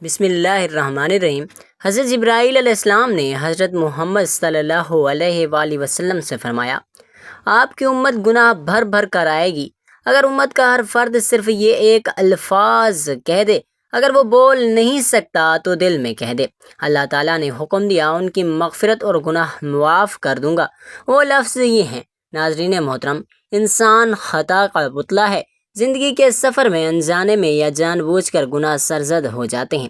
بسم اللہ الرحمن الرحیم۔ حضرت جبرائیل علیہ السلام نے حضرت محمد صلی اللہ علیہ وآلہ وسلم سے فرمایا، آپ کی امت گناہ بھر بھر کر آئے گی۔ اگر امت کا ہر فرد صرف یہ ایک الفاظ کہہ دے، اگر وہ بول نہیں سکتا تو دل میں کہہ دے، اللہ تعالیٰ نے حکم دیا ان کی مغفرت اور گناہ معاف کر دوں گا۔ وہ لفظ یہ ہیں۔ ناظرین محترم، انسان خطا کا پتلا ہے۔ زندگی کے سفر میں انجانے میں یا جان بوجھ کر گناہ سرزد ہو جاتے ہیں۔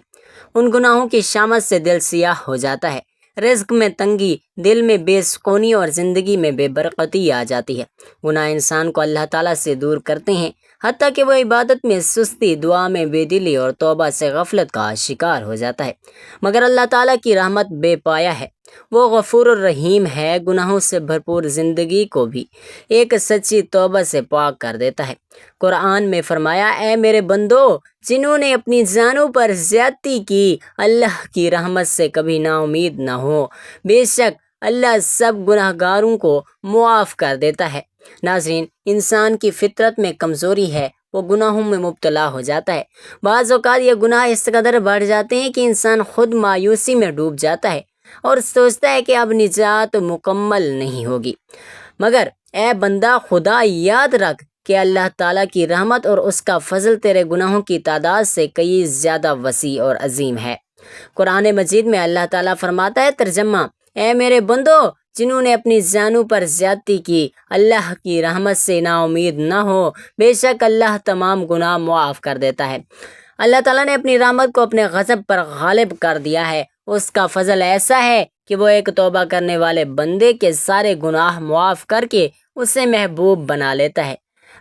ان گناہوں کی شامت سے دل سیاہ ہو جاتا ہے، رزق میں تنگی، دل میں بے سکونی اور زندگی میں بے برکتی آ جاتی ہے۔ گناہ انسان کو اللہ تعالیٰ سے دور کرتے ہیں، حتیٰ کہ وہ عبادت میں سستی، دعا میں بے دلی اور توبہ سے غفلت کا شکار ہو جاتا ہے۔ مگر اللہ تعالیٰ کی رحمت بے پایا ہے، وہ غفور الرحیم ہے، گناہوں سے بھرپور زندگی کو بھی ایک سچی توبہ سے پاک کر دیتا ہے۔ قرآن میں فرمایا، اے میرے بندو، جنہوں نے اپنی جانوں پر زیادتی کی، اللہ کی رحمت سے کبھی نا امید نہ ہو، بے شک اللہ سب گناہ گاروں کو معاف کر دیتا ہے۔ ناظرین، انسان کی فطرت میں کمزوری ہے، وہ گناہوں میں مبتلا ہو جاتا ہے۔ بعض اوقات یہ گناہ اس قدر بڑھ جاتے ہیں کہ انسان خود مایوسی میں ڈوب جاتا ہے اور سوچتا ہے کہ اب نجات مکمل نہیں ہوگی۔ مگر اے بندہ، خدا یاد رکھ کہ اللہ تعالیٰ کی رحمت اور اس کا فضل تیرے گناہوں کی تعداد سے کئی زیادہ وسیع اور عظیم ہے۔ قرآن مجید میں اللہ تعالیٰ فرماتا ہے، ترجمہ، اے میرے بندو، جنہوں نے اپنی جانوں پر زیادتی کی، اللہ کی رحمت سے نا امید نہ ہو، بے شک اللہ تمام گناہ معاف کر دیتا ہے۔ اللہ تعالیٰ نے اپنی رحمت کو اپنے غضب پر غالب کر دیا ہے۔ اس کا فضل ایسا ہے کہ وہ ایک توبہ کرنے والے بندے کے سارے گناہ معاف کر کے اسے محبوب بنا لیتا ہے۔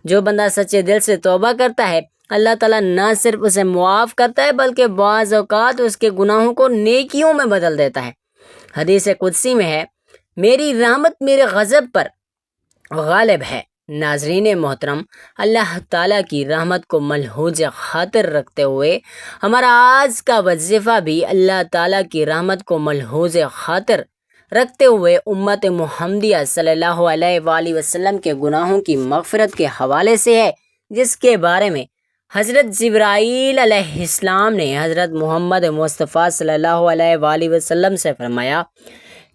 جو بندہ سچے دل سے توبہ کرتا ہے، اللہ تعالیٰ نہ صرف اسے معاف کرتا ہے بلکہ بعض اوقات اس کے گناہوں کو نیکیوں میں بدل دیتا ہے۔ حدیث قدسی میں ہے، میری رحمت میرے غضب پر غالب ہے۔ ناظرین محترم، اللہ تعالیٰ کی رحمت کو ملحوظ خاطر رکھتے ہوئے ہمارا آج کا وظیفہ بھی اللہ تعالیٰ کی رحمت کو ملحوظ خاطر رکھتے ہوئے امت محمدیہ صلی اللہ علیہ وآلہ وسلم کے گناہوں کی مغفرت کے حوالے سے ہے، جس کے بارے میں حضرت جبرائیل علیہ السلام نے حضرت محمد مصطفیٰ صلی اللہ علیہ وآلہ وسلم سے فرمایا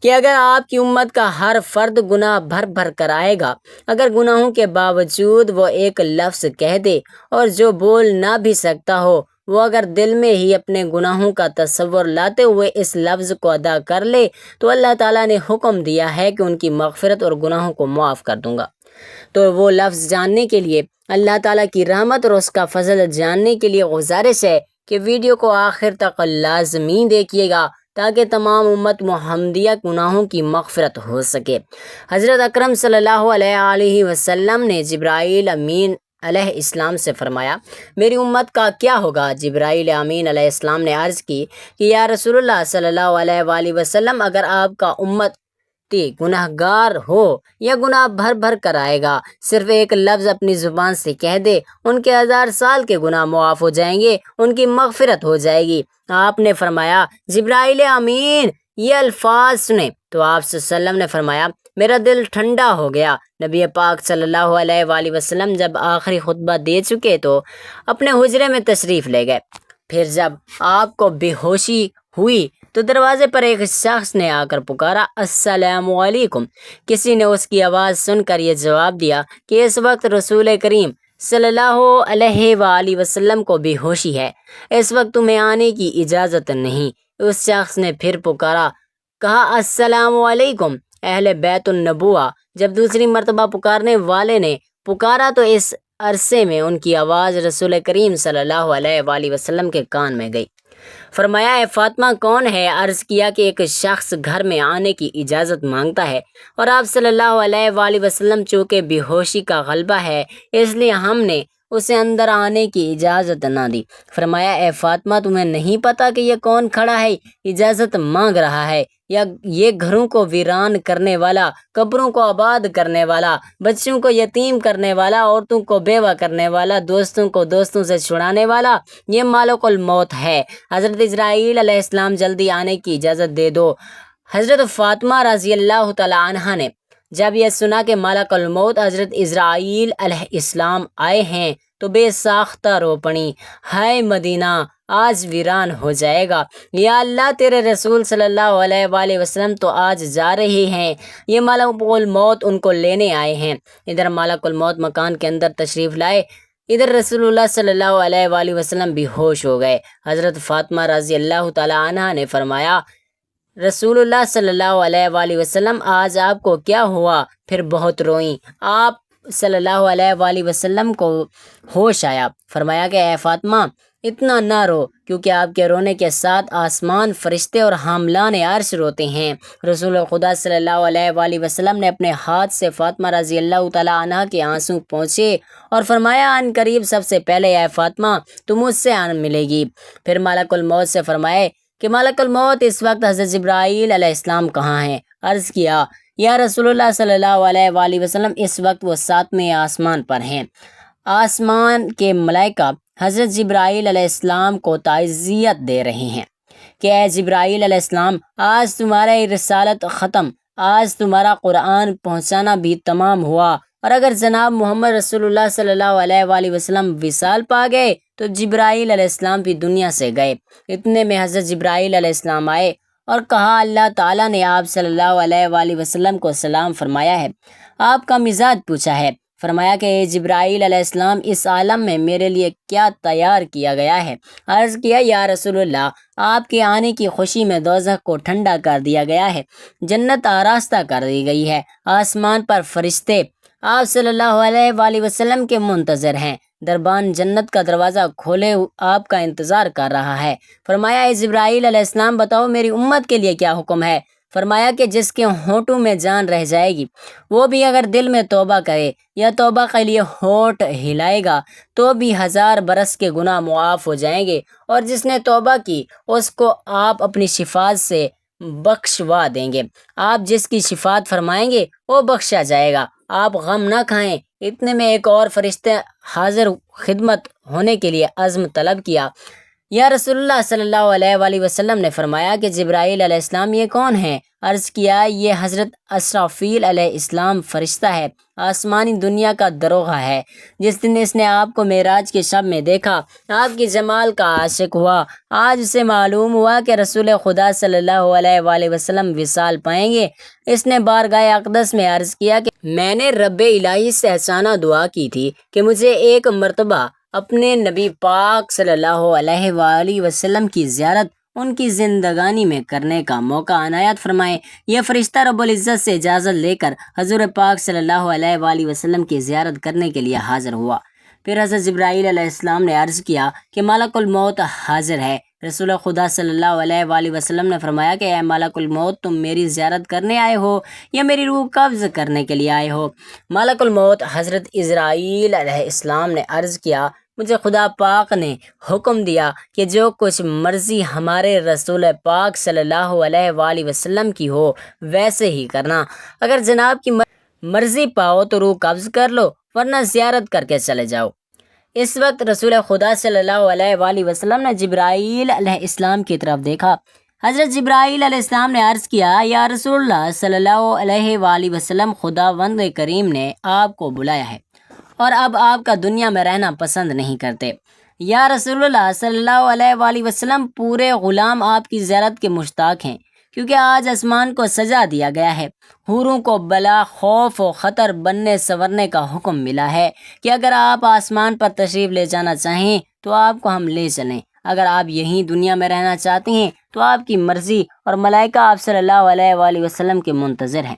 کہ اگر آپ کی امت کا ہر فرد گناہ بھر بھر کر آئے گا، اگر گناہوں کے باوجود وہ ایک لفظ کہہ دے اور جو بول نہ بھی سکتا ہو، وہ اگر دل میں ہی اپنے گناہوں کا تصور لاتے ہوئے اس لفظ کو ادا کر لے تو اللہ تعالیٰ نے حکم دیا ہے کہ ان کی مغفرت اور گناہوں کو معاف کر دوں گا۔ تو وہ لفظ جاننے کے لیے، اللہ تعالیٰ کی رحمت اور اس کا فضل جاننے کے لیے گزارش ہے کہ ویڈیو کو آخر تک لازمی دیکھیے گا تاکہ تمام امت محمدیہ گناہوں کی مغفرت ہو سکے۔ حضرت اکرم صلی اللہ علیہ وسلم نے جبرائیل امین علیہ السلام سے فرمایا، میری امت کا کیا ہوگا؟ جبرائیل امین علیہ السلام نے عرض کی کہ یا رسول اللہ صلی اللہ علیہ وآلہ وسلم، اگر آپ کا امتی گناہ گار ہو یا گناہ بھر بھر کر آئے گا، صرف ایک لفظ اپنی زبان سے کہہ دے، ان کے 1000 سال کے گناہ معاف ہو جائیں گے، ان کی مغفرت ہو جائے گی۔ آپ نے فرمایا، جبرائیل امین، یہ الفاظ سنیں تو آپ صلی اللہ علیہ وسلم نے فرمایا، میرا دل ٹھنڈا ہو گیا۔ نبی پاک صلی اللہ علیہ وآلہ وسلم جب آخری خطبہ دے چکے تو اپنے حجرے میں تشریف لے گئے۔ پھر جب آپ کو بے ہوشی ہوئی تو دروازے پر ایک شخص نے آ کر پکارا، السلام علیکم۔ کسی نے اس کی آواز سن کر یہ جواب دیا کہ اس وقت رسول کریم صلی اللہ علیہ وآلہ وسلم کو بے ہوشی ہے، اس وقت تمہیں آنے کی اجازت نہیں۔ اس شخص نے پھر پکارا، کہا، السلام علیکم اہل بیت النبوہ۔ جب دوسری مرتبہ پکارنے والے نے پکارا تو اس عرصے میں ان کی آواز رسول کریم صلی اللہ علیہ وآلہ وسلم کے کان میں گئی۔ فرمایا، اے فاطمہ کون ہے؟ عرض کیا کہ ایک شخص گھر میں آنے کی اجازت مانگتا ہے اور آپ صلی اللہ علیہ وآلہ وسلم چونکہ بے ہوشی کا غلبہ ہے اس لیے ہم نے اسے اندر آنے کی اجازت نہ دی۔ فرمایا، اے فاطمہ تمہیں نہیں پتا کہ یہ کون کھڑا ہے، اجازت مانگ رہا ہے، یا یہ گھروں کو ویران کرنے والا، قبروں کو آباد کرنے والا، بچوں کو یتیم کرنے والا، عورتوں کو بیوہ کرنے والا، دوستوں کو دوستوں سے چھڑانے والا، یہ مالک الموت ہے۔ حضرت اسرائیل علیہ السلام جلدی آنے کی اجازت دے دو۔ حضرت فاطمہ رضی اللہ تعالیٰ عنہا نے جب یہ سنا کہ ملک الموت حضرت اسرائیل علیہ السلام آئے ہیں تو بے ساختہ رو پڑیں، ہائے مدینہ آج ویران ہو جائے گا، یا اللہ تیرے رسول صلی اللہ علیہ وآلہ وسلم تو آج جا رہے ہیں، یہ ملک الموت ان کو لینے آئے ہیں۔ ادھر ملک الموت مکان کے اندر تشریف لائے، ادھر رسول اللہ صلی اللہ علیہ وآلہ وسلم بھی ہوش ہو گئے۔ حضرت فاطمہ رضی اللہ تعالی عنہا نے فرمایا، رسول اللہ صلی اللہ علیہ وآلہ وسلم آج آپ کو کیا ہوا؟ پھر بہت روئیں۔ آپ صلی اللہ علیہ وآلہ وسلم کو ہوش آیا، فرمایا کہ اے فاطمہ اتنا نہ رو، کیونکہ آپ کے رونے کے ساتھ آسمان، فرشتے اور حاملان عرش روتے ہیں۔ رسول خدا صلی اللہ علیہ وآلہ وسلم نے اپنے ہاتھ سے فاطمہ رضی اللہ تعالی عنہا کے آنسو پونچھے اور فرمایا، ان قریب سب سے پہلے اے فاطمہ تو مجھ سے ملے گی۔ پھر ملک الموت سے فرمائے کہ ملک الموت اس وقت حضرت جبرائیل علیہ السلام کہاں ہیں؟ عرض کیا، یا رسول اللہ صلی اللہ علیہ وآلہ وسلم اس وقت وہ 7ویں آسمان پر ہیں۔ آسمان کے ملائکہ حضرت جبرائیل علیہ السلام کو تعزیت دے رہے ہیں کہ اے جبرائیل علیہ السلام آج تمہارا رسالت ختم، آج تمہارا قرآن پہنچانا بھی تمام ہوا، اور اگر جناب محمد رسول اللہ صلی اللہ علیہ وآلہ وسلم وصال پا گئے تو جبرائیل علیہ السلام بھی دنیا سے گئے۔ اتنے میں حضرت جبرائیل علیہ السلام آئے اور کہا، اللہ تعالیٰ نے آپ صلی اللہ علیہ وآلہ وسلم کو سلام فرمایا ہے، آپ کا مزاج پوچھا ہے۔ فرمایا کہ اے جبرائیل علیہ السلام اس عالم میں میرے لیے کیا تیار کیا گیا ہے؟ عرض کیا، یا رسول اللہ آپ کے آنے کی خوشی میں دوزخ کو ٹھنڈا کر دیا گیا ہے، جنت آراستہ کر دی گئی ہے، آسمان پر فرشتے آپ صلی اللہ علیہ وآلہ وسلم کے منتظر ہیں، دربان جنت کا دروازہ کھولے آپ کا انتظار کر رہا ہے۔ فرمایا، اے جبرائیل علیہ السلام بتاؤ میری امت کے لیے کیا حکم ہے؟ فرمایا کہ جس کے ہونٹوں میں جان رہ جائے گی، وہ بھی اگر دل میں توبہ کرے یا توبہ کے لیے ہونٹ ہلائے گا تو بھی 1000 برس کے گناہ معاف ہو جائیں گے، اور جس نے توبہ کی اس کو آپ اپنی شفاعت سے بخشوا دیں گے، آپ جس کی شفاعت فرمائیں گے وہ بخشا جائے گا، آپ غم نہ کھائیں۔ اتنے میں ایک اور فرشتے حاضر خدمت ہونے کے لیے عزم طلب کیا۔ یا رسول اللہ صلی اللہ علیہ وآلہ وسلم نے فرمایا کہ جبرائیل علیہ السلام یہ کون ہیں؟ عرض کیا، یہ حضرت اسرافیل علیہ السلام فرشتہ ہے، آسمانی دنیا کا دروغہ ہے۔ جس دن اس نے آپ کو معراج کی شب میں دیکھا، آپ کی جمال کا عاشق ہوا، آج اسے معلوم ہوا کہ رسول خدا صلی اللہ علیہ وآلہ وسلم وصال پائیں گے۔ اس نے بارگاہ اقدس میں عرض کیا کہ میں نے رب الہی سے احسانہ دعا کی تھی کہ مجھے ایک مرتبہ اپنے نبی پاک صلی اللہ علیہ وآلہ وسلم کی زیارت ان کی زندگانی میں کرنے کا موقع عنایت فرمائے۔ یہ فرشتہ رب العزت سے اجازت لے کر حضور پاک صلی اللہ علیہ وآلہ وسلم کی زیارت کرنے کے لیے حاضر ہوا۔ پھر حضرت جبرائیل علیہ السلام نے عرض کیا کہ ملک الموت حاضر ہے۔ رسول خدا صلی اللہ علیہ وآلہ وسلم نے فرمایا کہ اے ملک الموت تم میری زیارت کرنے آئے ہو یا میری روح قبض کرنے کے لیے آئے ہو؟ ملک الموت حضرت عزرائیل علیہ السلام نے عرض کیا، مجھے خدا پاک نے حکم دیا کہ جو کچھ مرضی ہمارے رسول پاک صلی اللہ علیہ وآلہ وسلم کی ہو ویسے ہی کرنا، اگر جناب کی مرضی پاؤ تو روح قبض کر لو ورنہ زیارت کر کے چلے جاؤ۔ اس وقت رسول خدا صلی اللہ علیہ وآلہ وسلم نے جبرائیل علیہ السلام کی طرف دیکھا۔ حضرت جبرائیل علیہ السلام نے عرض کیا، یا رسول اللہ صلی اللہ علیہ وآلہ وسلم خداوند کریم نے آپ کو بلایا ہے اور اب آپ کا دنیا میں رہنا پسند نہیں کرتے۔ یا رسول اللہ صلی اللہ علیہ وآلہ وسلم پورے غلام آپ کی زیارت کے مشتاق ہیں، کیونکہ آج آسمان کو سجا دیا گیا ہے، حوروں کو بلا خوف و خطر بننے سنورنے کا حکم ملا ہے کہ اگر آپ آسمان پر تشریف لے جانا چاہیں تو آپ کو ہم لے چلیں، اگر آپ یہیں دنیا میں رہنا چاہتے ہیں تو آپ کی مرضی، اور ملائکہ آپ صلی اللہ علیہ وآلہ وسلم کے منتظر ہیں۔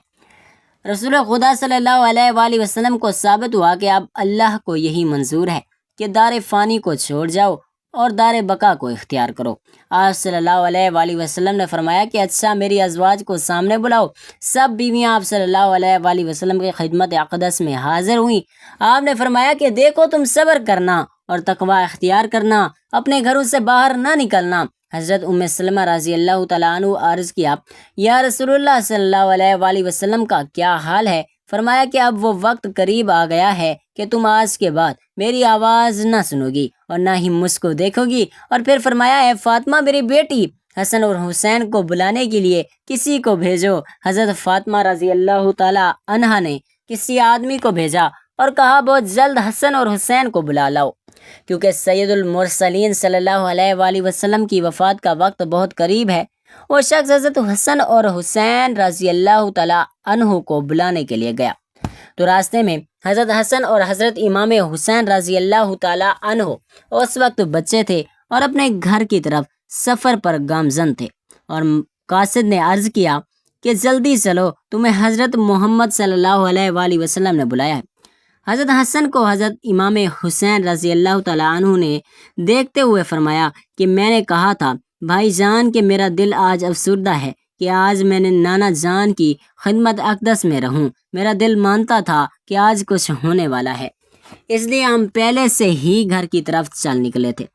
رسول خدا صلی اللہ علیہ وآلہ وسلم کو ثابت ہوا کہ اب اللہ کو یہی منظور ہے کہ دار فانی کو چھوڑ جاؤ اور دار بقا کو اختیار کرو۔ آپ صلی اللہ علیہ وآلہ وسلم نے فرمایا کہ اچھا میری ازواج کو سامنے بلاؤ۔ سب بیویاں آپ صلی اللہ علیہ وآلہ وسلم کی خدمت اقدس میں حاضر ہوئیں۔ آپ نے فرمایا کہ دیکھو تم صبر کرنا اور تقوی اختیار کرنا، اپنے گھروں سے باہر نہ نکلنا۔ حضرت ام سلمہ رضی اللہ تعالیٰ عنہ عرض کیا، یا رسول اللہ صلی اللہ علیہ وآلہ وسلم کا کیا حال ہے؟ فرمایا کہ اب وہ وقت قریب آ گیا ہے کہ تم آج کے بعد میری آواز نہ سنو گی اور نہ ہی مجھ کو دیکھو گی۔ اور پھر فرمایا، اے فاطمہ میری بیٹی، حسن اور حسین کو بلانے کے لیے کسی کو بھیجو۔ حضرت فاطمہ رضی اللہ تعالیٰ عنہا نے کسی آدمی کو بھیجا اور کہا، بہت جلد حسن اور حسین کو بلا لاؤ۔ کیونکہ سید المرسلین صلی اللہ علیہ وآلہ وسلم کی وفات کا وقت بہت قریب ہے۔ وہ شخص حضرت حسن اور حسین رضی اللہ تعالیٰ عنہ کو بلانے کے لیے گیا، تو راستے میں حضرت حسن اور حضرت امام حسین رضی اللہ تعالیٰ عنہ اس وقت بچے تھے اور اپنے گھر کی طرف سفر پر گامزن تھے، اور قاصد نے عرض کیا کہ جلدی چلو، تمہیں حضرت محمد صلی اللہ علیہ وآلہ وسلم نے بلایا ہے۔ حضرت حسن کو حضرت امام حسین رضی اللہ تعالیٰ عنہ نے دیکھتے ہوئے فرمایا کہ میں نے کہا تھا بھائی جان کہ میرا دل آج افسردہ ہے کہ آج میں نے نانا جان کی خدمت اقدس میں رہوں۔ میرا دل مانتا تھا کہ آج کچھ ہونے والا ہے، اس لیے ہم پہلے سے ہی گھر کی طرف چل نکلے تھے۔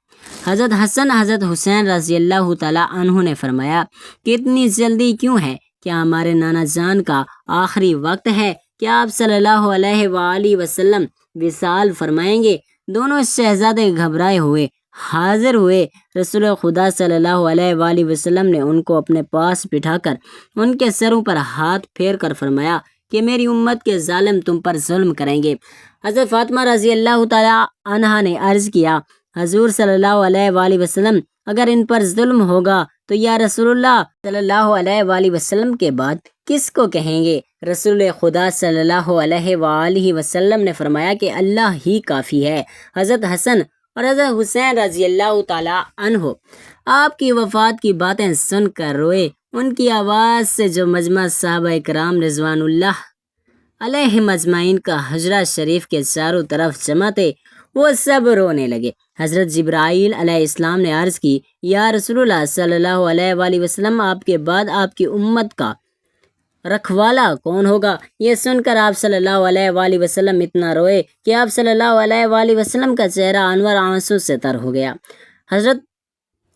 حضرت حسن حضرت حسین رضی اللہ تعالیٰ عنہ نے فرمایا کہ اتنی جلدی کیوں ہے؟ کیا ہمارے نانا جان کا آخری وقت ہے؟ کیا آپ صلی اللہ علیہ وآلہ وسلم وصال فرمائیں گے؟ دونوں شہزادے گھبرائے ہوئے حاضر ہوئے۔ رسول خدا صلی اللہ علیہ وآلہ وسلم نے ان کو اپنے پاس بٹھا کر ان کے سروں پر ہاتھ پھیر کر فرمایا کہ میری امت کے ظالم تم پر ظلم کریں گے۔ حضرت فاطمہ رضی اللہ تعالیٰ عنہا نے عرض کیا حضور صلی اللہ علیہ وآلہ وسلم اگر ان پر ظلم ہوگا تو یا رسول اللہ صلی اللہ علیہ وآلہ وسلم کے بعد کس کو کہیں گے؟ رسول خدا صلی اللہ علیہ وآلہ وسلم نے فرمایا کہ اللہ ہی کافی ہے۔ حضرت حسن اور حضرت حسین رضی اللہ تعالیٰ عنہ آپ کی وفات کی باتیں سن کر روئے۔ ان کی آواز سے جو مجمع صحابہ کرام رضوان اللہ علیہم اجمعین کا حجرہ شریف کے چاروں طرف جمع تھے، وہ سب رونے لگے۔ حضرت جبرائیل علیہ السلام نے عرض کی یا رسول اللہ صلی اللہ علیہ وآلہ وسلم آپ کے بعد آپ کی امت کا رکھوالا کون ہوگا؟ یہ سن کر آپ صلی اللہ علیہ وآلہ وسلم اتنا روئے کہ آپ صلی اللہ علیہ وآلہ وسلم کا چہرہ انور آنسو سے تر ہو گیا۔ حضرت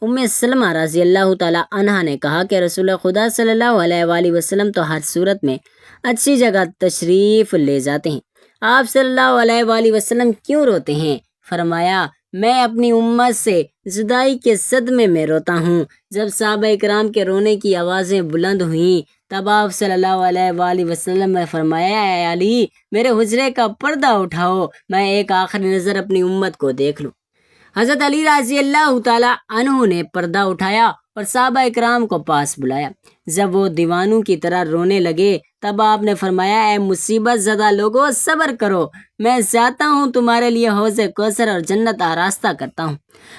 ام سلمہ رضی اللہ تعالیٰ عنہا نے کہا کہ رسول خدا صلی اللہ علیہ وآلہ وسلم تو ہر صورت میں اچھی جگہ تشریف لے جاتے ہیں، آپ صلی اللہ علیہ وآلہ وسلم کیوں روتے ہیں؟ فرمایا میں اپنی امت سے جدائی کے صدمے میں روتا ہوں۔ جب صحابہ کرام کے رونے کی آوازیں بلند ہوئیں تب آپ صلی اللہ علیہ وآلہ وسلم نے فرمایا اے علی میرے حجرے کا پردہ اٹھاؤ، میں ایک آخری نظر اپنی امت کو دیکھ لوں۔ حضرت علی رضی اللہ تعالیٰ عنہ نے پردہ اٹھایا اور صحابہ کرام کو پاس بلایا۔ جب وہ دیوانوں کی طرح رونے لگے تب آپ نے فرمایا اے مصیبت زدہ لوگو صبر کرو، میں جاتا ہوں تمہارے لیے حوض کوثر اور جنت آراستہ کرتا ہوں،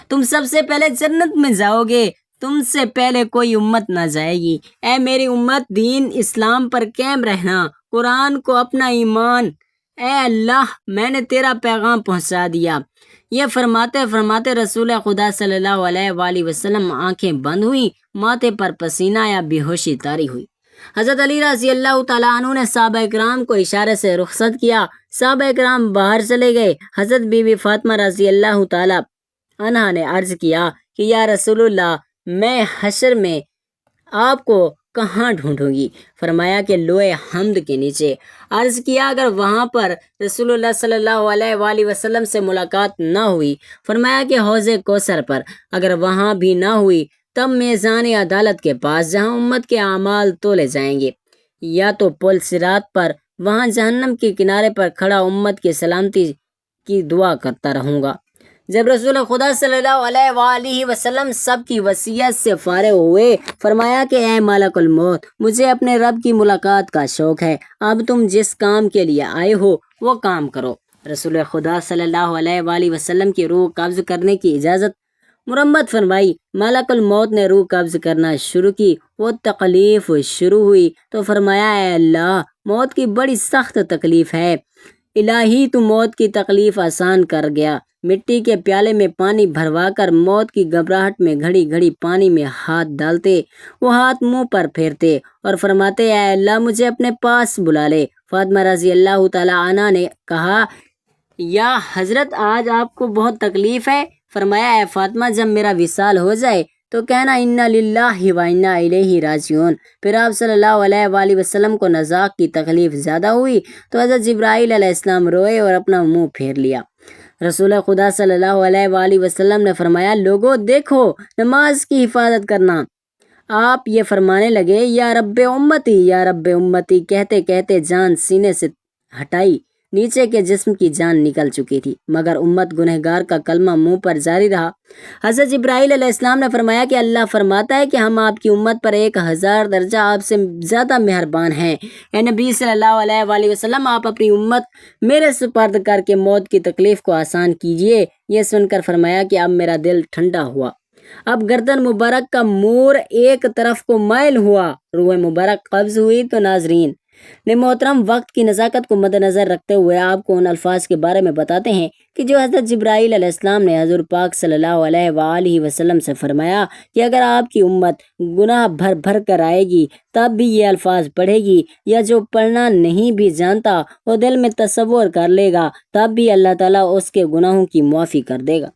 تم سب سے پہلے جنت میں جاؤ گے، تم سے پہلے کوئی امت نہ جائے گی۔ اے میری امت دین اسلام پر قائم رہنا، قرآن کو اپنا ایمان، اے اللہ میں نے تیرا پیغام پہنچا دیا۔ یہ فرماتے فرماتے رسول خدا صلی اللہ علیہ وآلہ وسلم آنکھیں بند ہوئیں، ماتھے پر پسینہ یا بے ہوشی طاری ہوئی۔ حضرت علی رضی اللہ تعالیٰ عنہ نے صحابہ کرام کو اشارے سے رخصت کیا، صحابہ کرام باہر چلے گئے۔ حضرت بی بی فاطمہ رضی اللہ تعالیٰ عنہا نے عرض کیا کہ یا رسول اللہ میں حشر میں آپ کو کہاں ڈھونڈوں گی؟ فرمایا کہ لوح حمد کے نیچے۔ عرض کیا اگر وہاں پر رسول اللہ صلی اللہ علیہ وآلہ وسلم سے ملاقات نہ ہوئی، فرمایا کہ حوض کوثر پر۔ اگر وہاں بھی نہ ہوئی تب میزان عدالت کے پاس جہاں امت کے اعمال تولے جائیں گے، یا تو پل صراط پر، وہاں جہنم کے کنارے پر کھڑا امت کی سلامتی کی دعا کرتا رہوں گا۔ جب رسول خدا صلی اللہ علیہ وآلہ وسلم سب کی وصیت سے فارغ ہوئے، فرمایا کہ اے ملک الموت مجھے اپنے رب کی ملاقات کا شوق ہے، اب تم جس کام کے لیے آئے ہو وہ کام کرو۔ رسول خدا صلی اللہ علیہ وآلہ وسلم کی روح قبض کرنے کی اجازت مرمت فرمائی۔ ملک الموت نے روح قبض کرنا شروع کی، وہ تکلیف شروع ہوئی تو فرمایا اے اللہ موت کی بڑی سخت تکلیف ہے، الہی تو موت کی تکلیف آسان کر گیا۔ مٹی کے پیالے میں پانی بھروا کر موت کی گھبراہٹ میں گھڑی گھڑی پانی میں ہاتھ ڈالتے، وہ ہاتھ منہ پر پھیرتے اور فرماتے اے اللہ مجھے اپنے پاس بلا لے۔ فاطمہ رضی اللہ تعالیٰ عنہا نے کہا یا حضرت آج آپ کو بہت تکلیف ہے؟ فرمایا اے فاطمہ جب میرا وصال ہو جائے تو کہنا انا للہ و انا الیہ راجعون۔ پھر آپ صلی اللہ علیہ وآلہ وسلم کو نزاق کی تکلیف زیادہ ہوئی تو حضرت جبرائیل علیہ السلام روئے اور اپنا منہ پھیر لیا۔ رسول خدا صلی اللہ علیہ وآلہ وسلم نے فرمایا لوگو دیکھو نماز کی حفاظت کرنا۔ آپ یہ فرمانے لگے یا رب امتی یا رب امتی، کہتے کہتے جان سینے سے ہٹائی نیچے کے جسم کی جان نکل چکی تھی، مگر امت گنہگار کا کلمہ منہ پر جاری رہا۔ حضرت جبرائیل علیہ السلام نے فرمایا کہ اللہ فرماتا ہے کہ ہم آپ کی امت پر 1000 درجہ آپ سے زیادہ مہربان ہیں۔ اے نبی صلی اللہ علیہ وآلہ وسلم، آپ اپنی امت میرے سپرد کر کے موت کی تکلیف کو آسان کیجیے۔ یہ سن کر فرمایا کہ اب میرا دل ٹھنڈا ہوا، اب گردن مبارک کا مور ایک طرف کو مائل ہوا، روح مبارک قبض ہوئی۔ تو ناظرین محترم، وقت کی نزاکت کو مد نظر رکھتے ہوئے آپ کو ان الفاظ کے بارے میں بتاتے ہیں کہ جو حضرت جبرائیل علیہ السلام نے حضور پاک صلی اللہ علیہ وآلہ وسلم سے فرمایا کہ اگر آپ کی امت گناہ بھر بھر کر آئے گی تب بھی یہ الفاظ پڑھے گی، یا جو پڑھنا نہیں بھی جانتا وہ دل میں تصور کر لے گا، تب بھی اللہ تعالیٰ اس کے گناہوں کی معافی کر دے گا،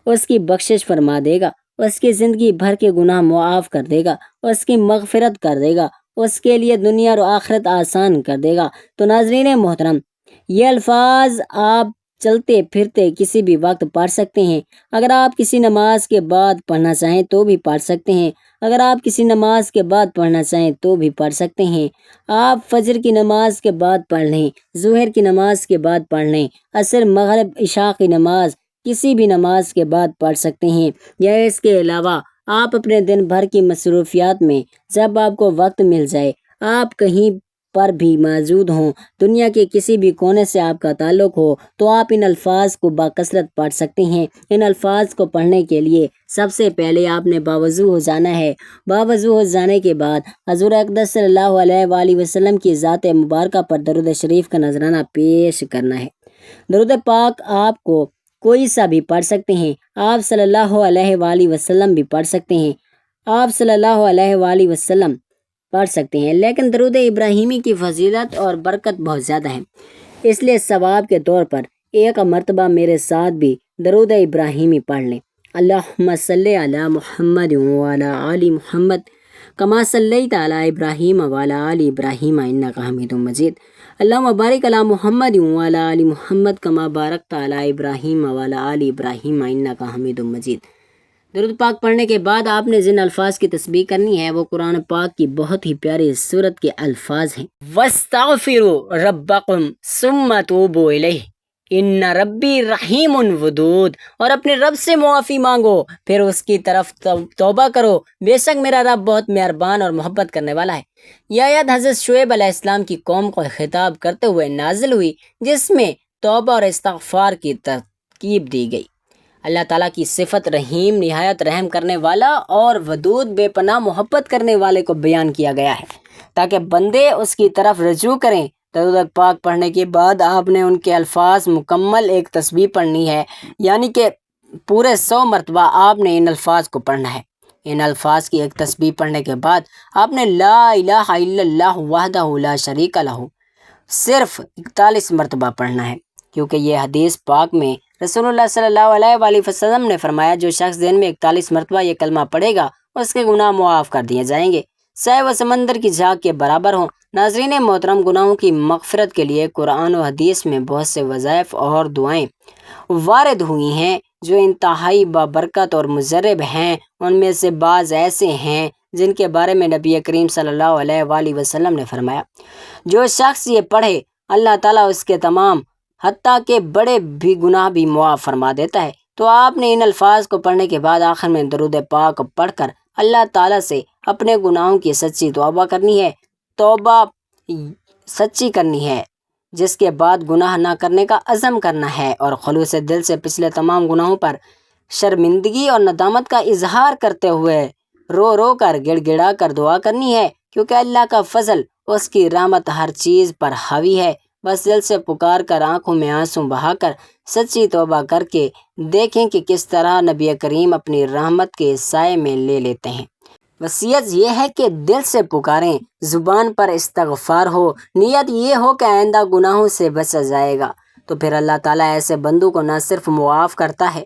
اس کی بخشش فرما دے گا، اس کی زندگی بھر کے گناہ معاف کر دے گا، اس کی مغفرت کر دے گا، اس کے لیے دنیا اور آخرت آسان کر دے گا۔ تو ناظرین محترم، یہ الفاظ آپ چلتے پھرتے کسی بھی وقت پڑھ سکتے ہیں۔ اگر آپ کسی نماز کے بعد پڑھنا چاہیں تو بھی پڑھ سکتے ہیں، اگر آپ کسی نماز کے بعد پڑھنا چاہیں تو بھی پڑھ سکتے ہیں۔ آپ فجر کی نماز کے بعد پڑھ لیں، ظہر کی نماز کے بعد پڑھ لیں، عصر مغرب عشاء کی نماز کسی بھی نماز کے بعد پڑھ سکتے ہیں، یا اس کے علاوہ آپ اپنے دن بھر کی مصروفیات میں جب آپ کو وقت مل جائے، آپ کہیں پر بھی موجود ہوں، دنیا کے کسی بھی کونے سے آپ کا تعلق ہو، تو آپ ان الفاظ کو باکثرت پڑھ سکتے ہیں۔ ان الفاظ کو پڑھنے کے لیے سب سے پہلے آپ نے باوضو ہو جانا ہے۔ باوضو ہو جانے کے بعد حضور اقدس صلی اللہ علیہ وآلہ وسلم کی ذات مبارکہ پر درود شریف کا نذرانہ پیش کرنا ہے۔ درود پاک آپ کو کوئی سا بھی پڑھ سکتے ہیں، آپ صلی اللہ علیہ وآلہ وسلم بھی پڑھ سکتے ہیں، آپ صلی اللہ علیہ وآلہ وسلم پڑھ سکتے ہیں، لیکن درود ابراہیمی کی فضیلت اور برکت بہت زیادہ ہے، اس لیے ثواب کے طور پر ایک مرتبہ میرے ساتھ بھی درود ابراہیمی پڑھ لیں۔ اللہم صلی علی محمد وعلی آل محمد کما صلیت علی ابراہیم وعلی آل ابراہیم انک حمید مجید۔ اللہم بارک علی محمد وعلی آل محمد کما بارکت علی ابراہیم وعلی آل ابراہیم انک حمید مجید۔ درود پاک پڑھنے کے بعد آپ نے جن الفاظ کی تسبیح کرنی ہے وہ قرآن پاک کی بہت ہی پیاری سورت کے الفاظ ہیں۔ وَاسْتَغْفِرُوا رَبَّكُمْ ثُمَّ تُوبُوا إِلَيْهِ ان ربی رحیم ودود، اور اپنے رب سے معافی مانگو پھر اس کی طرف توبہ کرو، بے شک میرا رب بہت مہربان اور محبت کرنے والا ہے۔ یہ آیت حضرت شعیب علیہ السلام کی قوم کو خطاب کرتے ہوئے نازل ہوئی، جس میں توبہ اور استغفار کی ترکیب دی گئی۔ اللہ تعالیٰ کی صفت رحیم، نہایت رحم کرنے والا، اور ودود، بے پناہ محبت کرنے والے کو بیان کیا گیا ہے تاکہ بندے اس کی طرف رجوع کریں۔ درود پاک پڑھنے کے بعد آپ نے ان کے الفاظ مکمل ایک تسبیح پڑھنی ہے، یعنی کہ پورے 100 مرتبہ آپ نے ان الفاظ کو پڑھنا ہے۔ ان الفاظ کی ایک تسبیح پڑھنے کے بعد آپ نے لا الہ الا اللہ وحدہ لا شریک لہ صرف 41 مرتبہ پڑھنا ہے، کیونکہ یہ حدیث پاک میں رسول اللہ صلی اللہ علیہ وآلہ وسلم نے فرمایا جو شخص دن میں 41 مرتبہ یہ کلمہ پڑھے گا اس کے گناہ معاف کر دیے جائیں گے، چاہے وہ سمندر کی جھاگ کے برابر ہوں۔ ناظرین محترم، گناہوں کی مغفرت کے لیے قرآن و حدیث میں بہت سے وظائف اور دعائیں وارد ہوئی ہیں جو انتہائی بابرکت اور مجرب ہیں۔ ان میں سے بعض ایسے ہیں جن کے بارے میں نبی کریم صلی اللہ علیہ وآلہ وسلم نے فرمایا جو شخص یہ پڑھے اللہ تعالیٰ اس کے تمام حتیٰ کہ بڑے بھی گناہ بھی معاف فرما دیتا ہے۔ تو آپ نے ان الفاظ کو پڑھنے کے بعد آخر میں درود پاک پڑھ کر اللہ تعالیٰ سے اپنے گناہوں کی سچی توبہ کرنی ہے، توبہ سچی کرنی ہے، جس کے بعد گناہ نہ کرنے کا عزم کرنا ہے، اور خلوص دل سے پچھلے تمام گناہوں پر شرمندگی اور ندامت کا اظہار کرتے ہوئے رو رو کر گڑ گڑا کر دعا کرنی ہے، کیونکہ اللہ کا فضل، اس کی رحمت ہر چیز پر حاوی ہے۔ بس دل سے پکار کر، آنکھوں میں آنسو بہا کر، سچی توبہ کر کے دیکھیں کہ کس طرح نبی کریم اپنی رحمت کے سائے میں لے لیتے ہیں۔ وصیت یہ ہے کہ دل سے پکاریں، زبان پر استغفار ہو، نیت یہ ہو کہ آئندہ گناہوں سے بچا جائے گا، تو پھر اللہ تعالیٰ ایسے بندوں کو نہ صرف معاف کرتا ہے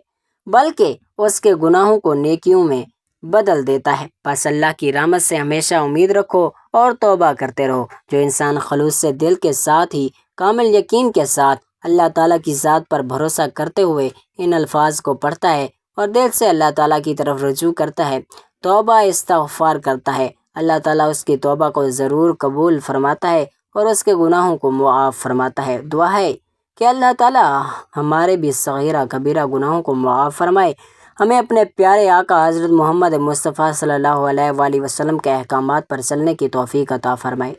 بلکہ اس کے گناہوں کو نیکیوں میں بدل دیتا ہے۔ بس اللہ کی رحمت سے ہمیشہ امید رکھو اور توبہ کرتے رہو۔ جو انسان خلوص سے دل کے ساتھ ہی کامل یقین کے ساتھ اللہ تعالیٰ کی ذات پر بھروسہ کرتے ہوئے ان الفاظ کو پڑھتا ہے اور دل سے اللہ تعالیٰ کی طرف رجوع کرتا ہے، توبہ استغفار کرتا ہے، اللہ تعالیٰ اس کی توبہ کو ضرور قبول فرماتا ہے اور اس کے گناہوں کو معاف فرماتا ہے۔ دعا ہے کہ اللہ تعالیٰ ہمارے بھی صغیرہ کبیرہ گناہوں کو معاف فرمائے، ہمیں اپنے پیارے آقا حضرت محمد مصطفیٰ صلی اللہ علیہ وآلہ وسلم کے احکامات پر چلنے کی توفیق عطا فرمائے،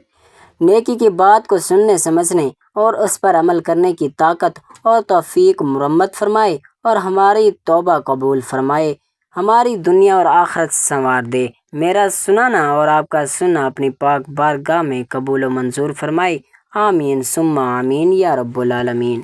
نیکی کی بات کو سننے سمجھنے اور اس پر عمل کرنے کی طاقت اور توفیق مرمت فرمائے، اور ہماری توبہ قبول فرمائے، ہماری دنیا اور آخرت سنوار دے۔ میرا سنانا اور آپ کا سننا اپنی پاک بارگاہ میں قبول و منظور فرمائے، آمین ثم آمین یا رب العالمین۔